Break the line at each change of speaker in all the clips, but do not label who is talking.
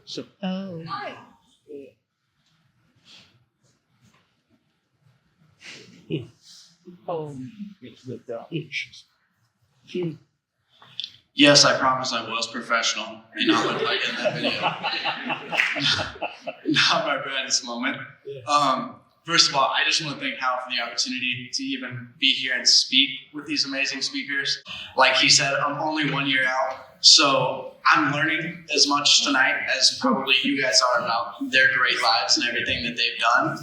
So
Oh.
it's the issues.
Yes, I promise I was professional. May not look like it in that video. Not my brightest moment. First of all, I just want to thank Hal for the opportunity to even be here and speak with these amazing speakers. Like he said, I'm only 1 year out, so I'm learning as much tonight as probably you guys are about their great lives and everything that they've done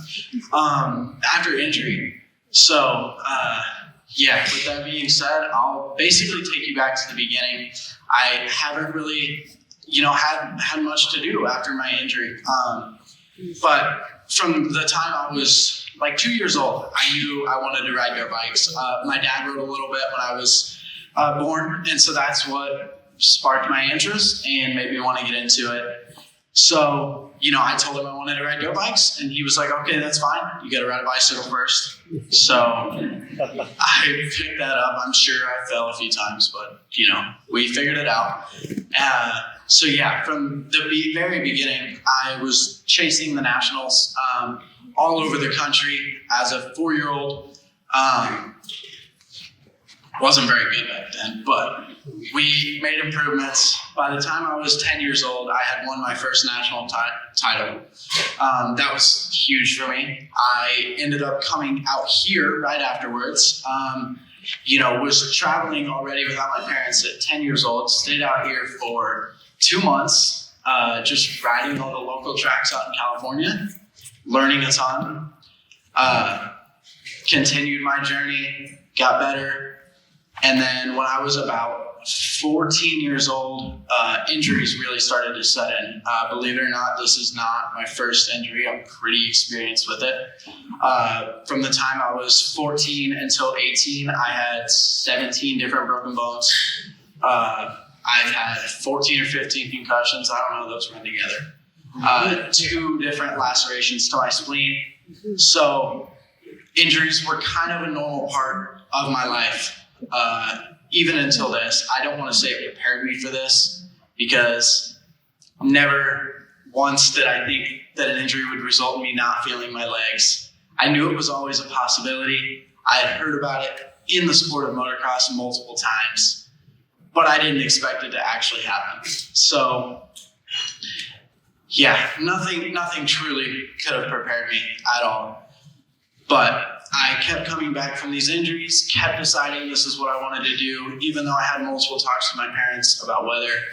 after injury. So, with that being said, I'll basically take you back to the beginning. I haven't really, had much to do after my injury. But from the time I was like 2 years old, I knew I wanted to ride dirt bikes. My dad rode a little bit when I was born, and so that's what sparked my interest and made me want to get into it. So, I told him I wanted to ride dirt bikes, and he was like, okay, that's fine. You got to ride a bicycle first. So I picked that up. I'm sure I fell a few times, but, we figured it out. From the very beginning, I was chasing the nationals all over the country as a 4-year-old. Wasn't very good back then, but we made improvements. By the time I was 10 years old, I had won my first national title. That was huge for me. I ended up coming out here right afterwards. Was traveling already without my parents at 10 years old, stayed out here for 2 months, just riding all the local tracks out in California, learning a ton, continued my journey, got better. And then when I was about 14 years old, injuries really started to set in. Believe it or not, this is not my first injury. I'm pretty experienced with it. From the time I was 14 until 18, I had 17 different broken bones. I've had 14 or 15 concussions. I don't know, those run together. 2 different lacerations to my spleen. So injuries were kind of a normal part of my life. Even until this. I don't want to say it prepared me for this, because never once did I think that an injury would result in me not feeling my legs. I knew it was always a possibility. I had heard about it in the sport of motocross multiple times, but I didn't expect it to actually happen. So, nothing truly could have prepared me at all. But I kept coming back from these injuries, kept deciding this is what I wanted to do, even though I had multiple talks with my parents about whether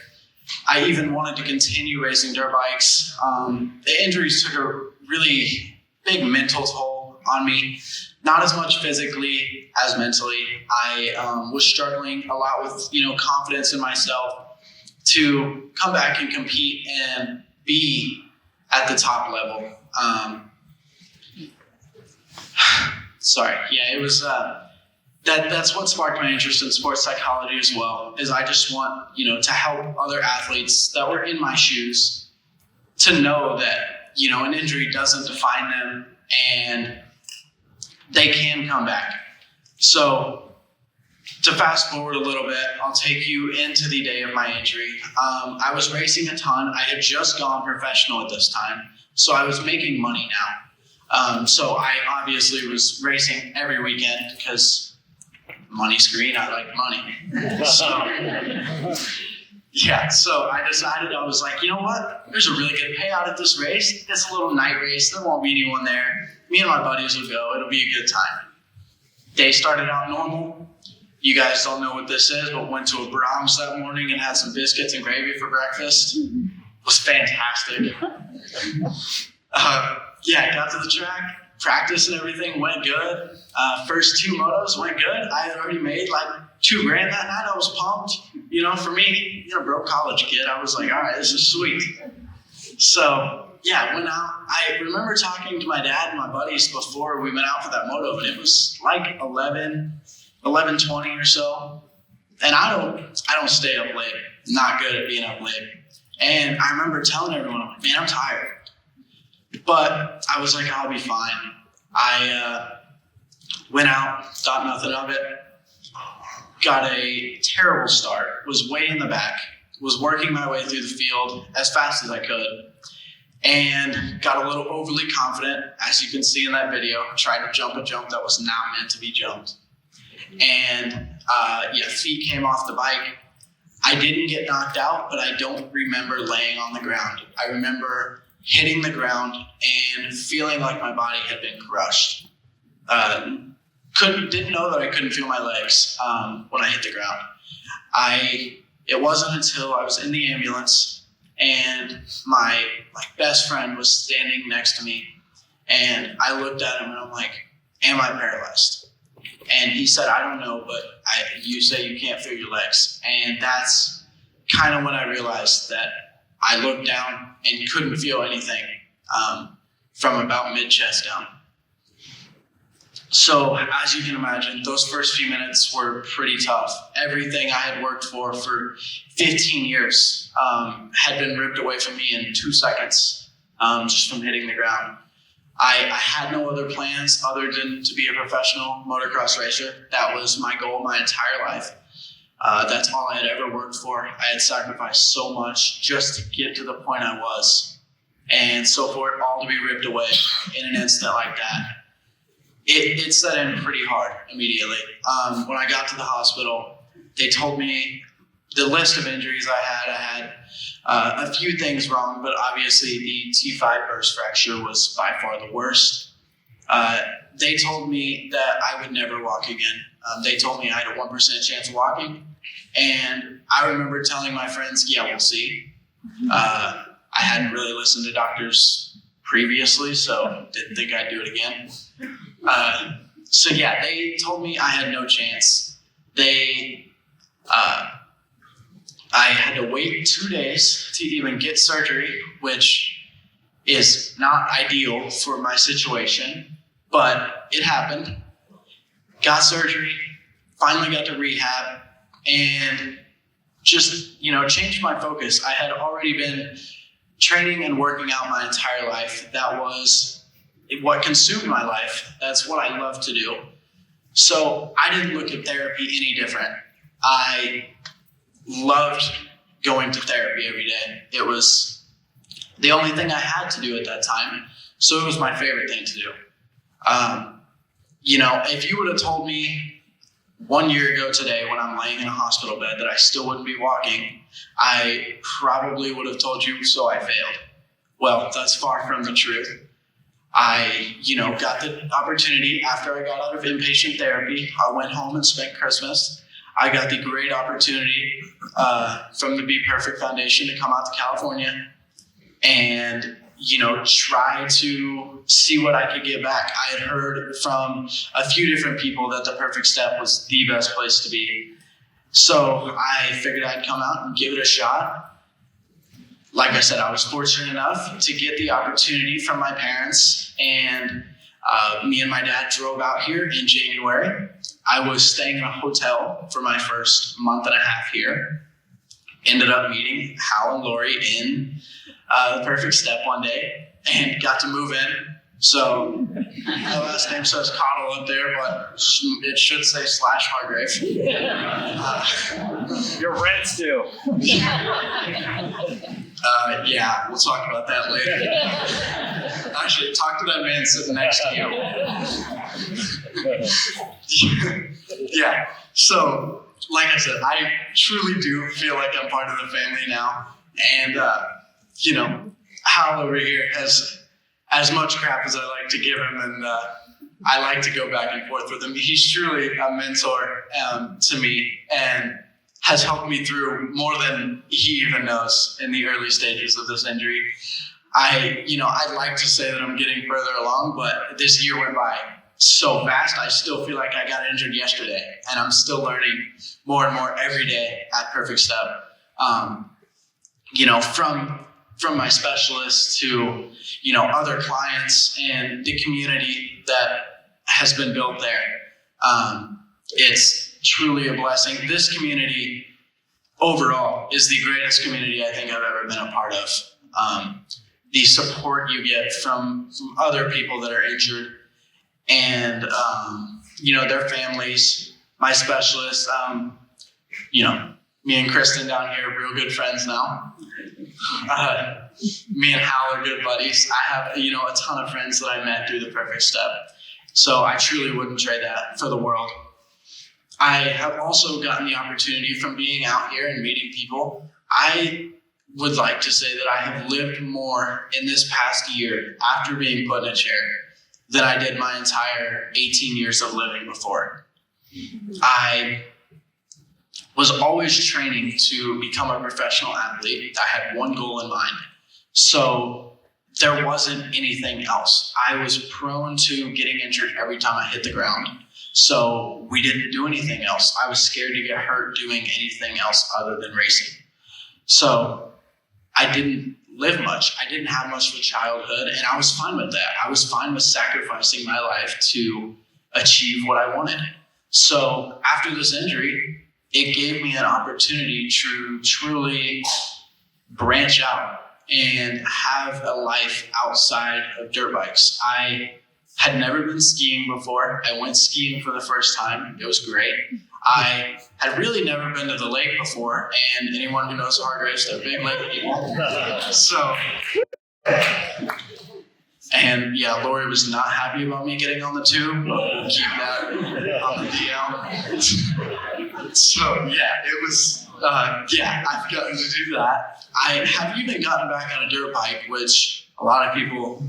I even wanted to continue racing dirt bikes. The injuries took a really big mental toll on me, not as much physically as mentally. I was struggling a lot with, confidence in myself to come back and compete and be at the top level. It was that's what sparked my interest in sports psychology as well, is I just want, to help other athletes that were in my shoes to know that, an injury doesn't define them and they can come back. So to fast forward a little bit, I'll take you into the day of my injury. I was racing a ton. I had just gone professional at this time, so I was making money now. So I obviously was racing every weekend because money's green. I like money. So I decided, I was like, you know what? There's a really good payout at this race. It's a little night race. There won't be anyone there. Me and my buddies will go. It'll be a good time. Day started out normal. You guys don't know what this is, but went to a Brahms that morning and had some biscuits and gravy for breakfast. It was fantastic. Got to the track, practice and everything went good. First 2 motos went good. I had already made like $2,000 that night. I was pumped. For me, broke college kid, I was like, all right, this is sweet. So went out. I remember talking to my dad and my buddies before we went out for that moto, and it was like 11:20 or so. And I don't stay up late. Not good at being up late. And I remember telling everyone, I'm like, man, I'm tired. But I was like, I'll be fine. I went out, thought nothing of it, got a terrible start, was way in the back, was working my way through the field as fast as I could and got a little overly confident, as you can see in that video, tried to jump a jump that was not meant to be jumped. And feet came off the bike. I didn't get knocked out, but I don't remember laying on the ground. I remember hitting the ground and feeling like my body had been crushed. Didn't know that I couldn't feel my legs when I hit the ground. It wasn't until I was in the ambulance and my best friend was standing next to me, and I looked at him and I'm like, "Am I paralyzed?" And he said, "I don't know, but you say you can't feel your legs." And that's kind of when I realized that I looked down and couldn't feel anything from about mid-chest down. So as you can imagine, those first few minutes were pretty tough. Everything I had worked for 15 years had been ripped away from me in 2 seconds just from hitting the ground. I had no other plans other than to be a professional motocross racer. That was my goal my entire life. That's all I had ever worked for. I had sacrificed so much just to get to the point I was. And so for it all to be ripped away in an instant like that, it set in pretty hard immediately. When I got to the hospital, they told me the list of injuries I had a few things wrong, but obviously the T5 burst fracture was by far the worst. They told me that I would never walk again. They told me I had a 1% chance of walking. And I remember telling my friends, "Yeah, we'll see." I hadn't really listened to doctors previously, so didn't think I'd do it again. They told me I had no chance. I had to wait 2 days to even get surgery, which is not ideal for my situation, but it happened. Got surgery, finally got to rehab, and just, changed my focus. I had already been training and working out my entire life. That was what consumed my life. That's what I love to do. So I didn't look at therapy any different. I loved going to therapy every day. It was the only thing I had to do at that time, so it was my favorite thing to do. If you would have told me 1 year ago today when I'm laying in a hospital bed that I still wouldn't be walking, I probably would have told you, "So I failed." Well, that's far from the truth. I, got the opportunity after I got out of inpatient therapy. I went home and spent Christmas. I got the great opportunity from the Be Perfect Foundation to come out to California and, try to see what I could get back. I had heard from a few different people that the Perfect Step was the best place to be. So I figured I'd come out and give it a shot. Like I said, I was fortunate enough to get the opportunity from my parents, and me and my dad drove out here in January. I was staying in a hotel for my first month and a half here. Ended up meeting Hal and Lori in the Perfect Step one day and got to move in. So my last name says Caudle up there, but it should say /Hargrave.
Your rents do.
We'll talk about that later. Actually, talk to that man sitting next to you. Yeah. So, like I said, I truly do feel like I'm part of the family now. And, Hal over here has as much crap as I like to give him, and I like to go back and forth with him. He's truly a mentor to me and has helped me through more than he even knows in the early stages of this injury. I'd like to say that I'm getting further along, but this year went by so fast. I still feel like I got injured yesterday, and I'm still learning more and more every day at Perfect Step. From my specialists to, other clients and the community that has been built there. It's truly a blessing. This community overall is the greatest community I think I've ever been a part of. The support you get from other people that are injured and, their families, my specialists, Me and Kristen down here are real good friends now. Me and Hal are good buddies. I have, a ton of friends that I met through the Perfect Step. So I truly wouldn't trade that for the world. I have also gotten the opportunity from being out here and meeting people. I would like to say that I have lived more in this past year after being put in a chair than I did my entire 18 years of living before. I was always training to become a professional athlete. I had one goal in mind. So there wasn't anything else. I was prone to getting injured every time I hit the ground. So we didn't do anything else. I was scared to get hurt doing anything else other than racing. So I didn't live much. I didn't have much of a childhood, and I was fine with that. I was fine with sacrificing my life to achieve what I wanted. So after this injury, it gave me an opportunity to truly branch out and have a life outside of dirt bikes. I had never been skiing before. I went skiing for the first time. It was great. I had really never been to the lake before, and anyone who knows Hargraves, they're big lake people. So, and yeah, Lori was not happy about me getting on the tube, but we'll keep that on the DL. So yeah, it was, I've gotten to do that. I have even gotten back on a dirt bike, which a lot of people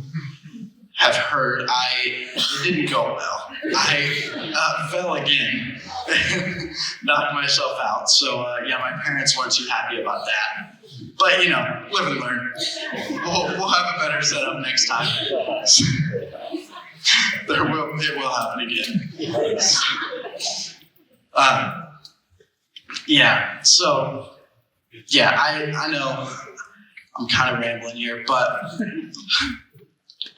have heard. It didn't go well. I fell again, knocked myself out. So my parents weren't too happy about that. But live and learn. We'll have a better setup next time. It will happen again. I know I'm kind of rambling here, but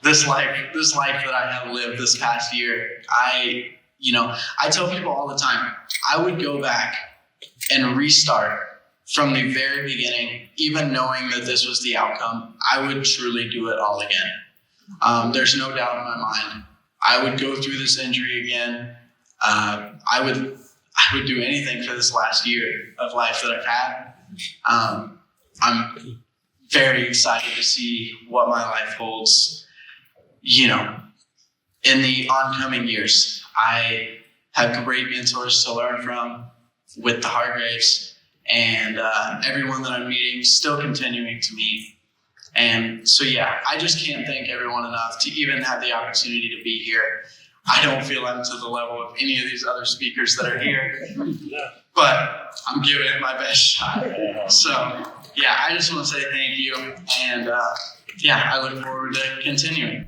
this life that I have lived this past year, I tell people all the time, I would go back and restart from the very beginning, even knowing that this was the outcome. I would truly do it all again. There's no doubt in my mind. I would go through this injury again. I would do anything for this last year of life that I've had. I'm very excited to see what my life holds, in the oncoming years. I have great mentors to learn from with the Hargraves, and everyone that I'm meeting, still continuing to meet. And so, I just can't thank everyone enough to even have the opportunity to be here. I don't feel I'm to the level of any of these other speakers that are here, but I'm giving it my best shot. So, I just want to say thank you, and I look forward to continuing.